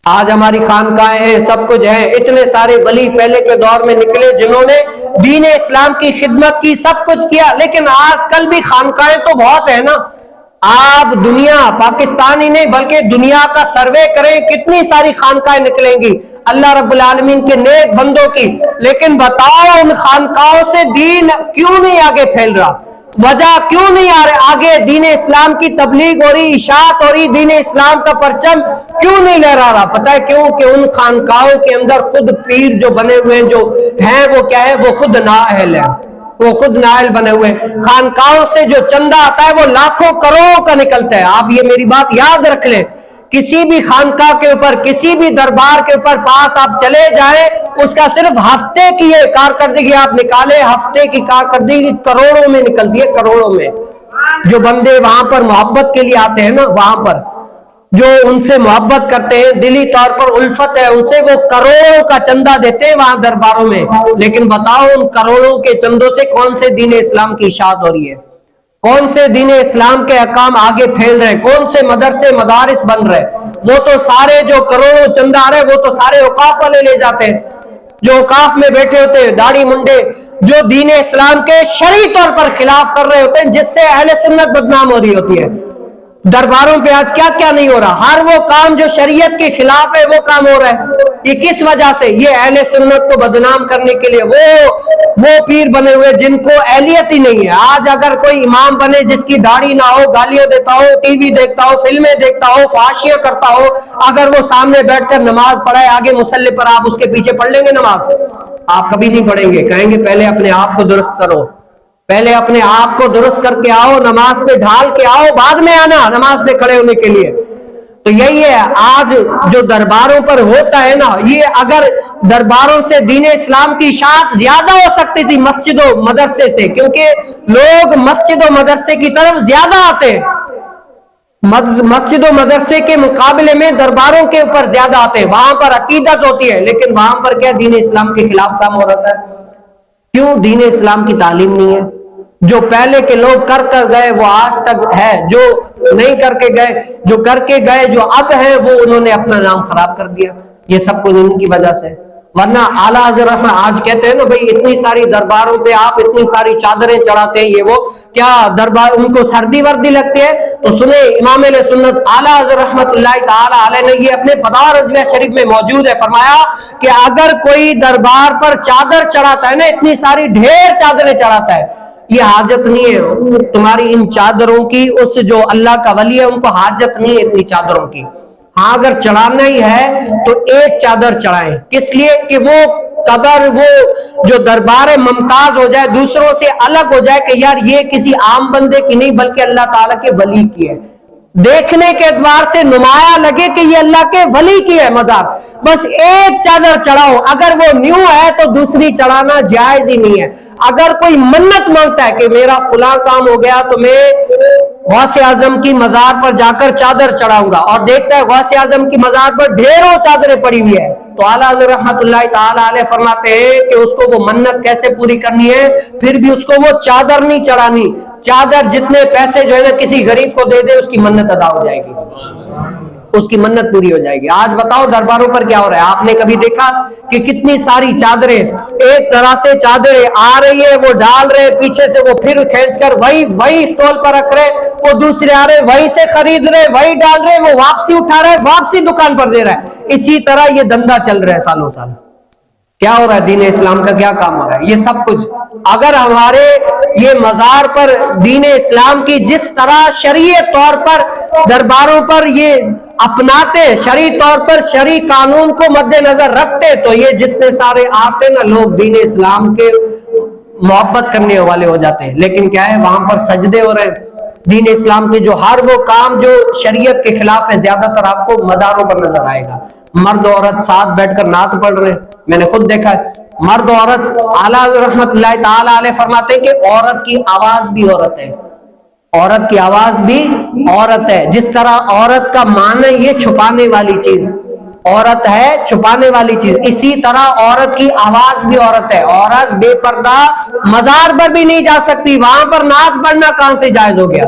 آج ہماری خانقاہیں ہیں، سب کچھ ہے، اتنے سارے ولی پہلے کے دور میں نکلے جنہوں نے دین اسلام کی خدمت کی، سب کچھ کیا، لیکن آج کل بھی خانقاہیں تو بہت ہے نا۔ آپ دنیا، پاکستان ہی نہیں بلکہ دنیا کا سروے کریں، کتنی ساری خانقاہیں نکلیں گی اللہ رب العالمین کے نیک بندوں کی، لیکن بتاؤ ان خانقاہوں سے دین کیوں نہیں آگے پھیل رہا؟ وجہ کیوں نہیں آگے دین اسلام کی تبلیغ ہو رہی، اشاعت ہو رہی، دین اسلام کا پرچم کیوں نہیں لہرا رہا؟ پتہ ہے کیوں؟ کہ ان خانقاہوں کے اندر خود پیر جو بنے ہوئے جو ہیں وہ کیا ہے؟ وہ خود نااہل ہے، وہ خود نااہل بنے ہوئے۔ خانقاہوں سے جو چندہ آتا ہے وہ لاکھوں کروڑوں کا نکلتا ہے۔ آپ یہ میری بات یاد رکھ لیں، کسی بھی خانقاہ کے اوپر، کسی بھی دربار کے اوپر پاس آپ چلے جائیں، اس کا صرف ہفتے کی یہ کارکردگی آپ نکالیں، ہفتے کی کارکردگی کروڑوں میں نکلتی ہے، کروڑوں میں۔ جو بندے وہاں پر محبت کے لیے آتے ہیں نا، وہاں پر جو ان سے محبت کرتے ہیں، دلی طور پر الفت ہے ان سے، وہ کروڑوں کا چندہ دیتے ہیں وہاں درباروں میں، لیکن بتاؤ ان کروڑوں کے چندوں سے کون سے دین اسلام کی اشاعت ہو رہی ہے؟ کون سے دین اسلام کے احکام آگے پھیل رہے ہیں؟ کون سے مدرسے مدارس بن رہے ہیں؟ وہ تو سارے جو کروڑوں چندہ آ رہے ہیں وہ تو سارے اوقاف والے لے جاتے ہیں، جو اوقاف میں بیٹھے ہوتے ہیں داڑھی منڈے، جو دین اسلام کے شرعی طور پر خلاف کر رہے ہوتے ہیں، جس سے اہل سنت بدنام ہو رہی ہوتی ہے۔ درباروں پہ آج کیا کیا نہیں ہو رہا؟ ہر وہ کام جو شریعت کے خلاف ہے وہ کام ہو رہا ہے۔ یہ کس وجہ سے؟ یہ اہل سنت کو بدنام کرنے کے لیے، وہ پیر بنے ہوئے جن کو اہلیت ہی نہیں ہے۔ آج اگر کوئی امام بنے جس کی داڑھی نہ ہو، گالیاں دیتا ہو، ٹی وی دیکھتا ہو، فلمیں دیکھتا ہو، فحاشیاں کرتا ہو، اگر وہ سامنے بیٹھ کر نماز پڑھائے آگے مصلی پر، آپ اس کے پیچھے پڑھ لیں گے نماز؟ آپ کبھی نہیں پڑھیں گے، کہیں گے پہلے اپنے آپ کو درست کرو، پہلے اپنے آپ کو درست کر کے آؤ، نماز پہ ڈھال کے آؤ، بعد میں آنا نماز پہ کھڑے ہونے کے لیے۔ تو یہی ہے آج جو درباروں پر ہوتا ہے نا، یہ اگر درباروں سے دین اسلام کی اشاعت زیادہ ہو سکتی تھی مسجد و مدرسے سے، کیونکہ لوگ مسجد و مدرسے کی طرف زیادہ آتے ہیں، مسجد و مدرسے کے مقابلے میں درباروں کے اوپر زیادہ آتے ہیں، وہاں پر عقیدت ہوتی ہے، لیکن وہاں پر کیا دین اسلام کے خلاف کام ہو رہا ہے؟ کیوں؟ دین اسلام کی تعلیم نہیں ہے۔ جو پہلے کے لوگ کر گئے وہ آج تک ہے، جو نہیں کر کے گئے، جو کر کے گئے جو اب ہے، وہ انہوں نے اپنا نام خراب کر دیا۔ یہ سب کچھ ان کی وجہ سے، ورنہ اعلیٰ حضرت آج کہتے ہیں نا بھئی اتنی ساری درباروں پہ آپ اتنی ساری چادریں چڑھاتے ہیں، یہ وہ کیا دربار ان کو سردی وردی لگتی ہے؟ تو سنیں امام علیہ سنت اعلیٰ حضرت رحمت اللہ تعالی علیہ نے یہ اپنے فداء رضویہ شریف میں موجود ہے، فرمایا کہ اگر کوئی دربار پر چادر چڑھاتا ہے نا، اتنی ساری ڈھیر چادریں چڑھاتا ہے، یہ حاجت نہیں ہے تمہاری ان چادروں کی، اس جو اللہ کا ولی ہے ان کو حاجت نہیں ہے اتنی چادروں کی۔ ہاں اگر چڑھانا ہی ہے تو ایک چادر چڑھائیں، کس لیے؟ کہ وہ قدر، وہ جو دربار ممتاز ہو جائے، دوسروں سے الگ ہو جائے، کہ یار یہ کسی عام بندے کی نہیں بلکہ اللہ تعالیٰ کے ولی کی ہے، دیکھنے کے اعتبار سے نمایاں لگے کہ یہ اللہ کے ولی کی ہے مزار۔ بس ایک چادر چڑھاؤ، اگر وہ نیو ہے تو دوسری چڑھانا جائز ہی نہیں ہے۔ اگر کوئی منت مانگتا ہے کہ میرا فلاں کام ہو گیا تو میں غوث اعظم کی مزار پر جا کر چادر چڑھاؤں گا، اور دیکھتا ہے غوث اعظم کی مزار پر ڈھیروں چادریں پڑی ہوئی ہے، تو اعلیٰ حضرت رحمت اللہ تعالی علیہ فرماتے ہیں کہ اس کو وہ منت کیسے پوری کرنی ہے؟ پھر بھی اس کو وہ چادر نہیں چڑھانی، چادر جتنے پیسے جو ہے نا کسی غریب کو دے دے، اس کی منت ادا ہو جائے گی، اس کی منت پوری ہو جائے گی۔ آج بتاؤ درباروں پر کیا ہو رہا ہے؟ آپ نے کبھی دیکھا کہ کتنی ساری چادریں ایک طرح سے چادریں آ رہی ہے، وہ ڈال رہے، پیچھے سے وہ پھر کھینچ کر وہی اسٹول پر رکھ رہے، وہ دوسرے آ رہے وہی سے خرید رہے، وہی ڈال رہے، وہ واپسی اٹھا رہے، واپسی دکان پر دے رہا ہے۔ اسی طرح یہ دھندا چل رہا ہے سالوں سال۔ کیا ہو رہا ہے؟ دین اسلام کا کیا کام ہو رہا ہے؟ یہ سب کچھ اگر ہمارے یہ مزار پر دین اسلام کی جس طرح شرعی طور پر درباروں پر یہ اپناتے، شرعی طور پر شرعی قانون کو مد نظر رکھتے، تو یہ جتنے سارے آتے نا لوگ دین اسلام کے محبت کرنے والے ہو جاتے ہیں، لیکن کیا ہے وہاں پر سجدے ہو رہے ہیں۔ دین اسلام کے جو ہر وہ کام جو شریعت کے خلاف ہے زیادہ تر آپ کو مزاروں پر نظر آئے گا۔ مرد عورت ساتھ بیٹھ کر نعت پڑھ رہے ہیں، میں نے خود دیکھا ہے، مرد عورت۔ اعلیٰ رحمت اللہ تعالی علیہ فرماتے ہیں کہ عورت کی آواز بھی عورت ہے، عورت کی آواز بھی عورت ہے، جس طرح عورت کا معنی یہ چھپانے والی چیز، عورت ہے چھپانے والی چیز، اسی طرح عورت کی آواز بھی عورت ہے۔ عورت بے پردہ مزار پر بھی نہیں جا سکتی، وہاں پر نعت پڑھنا کہاں سے جائز ہو گیا؟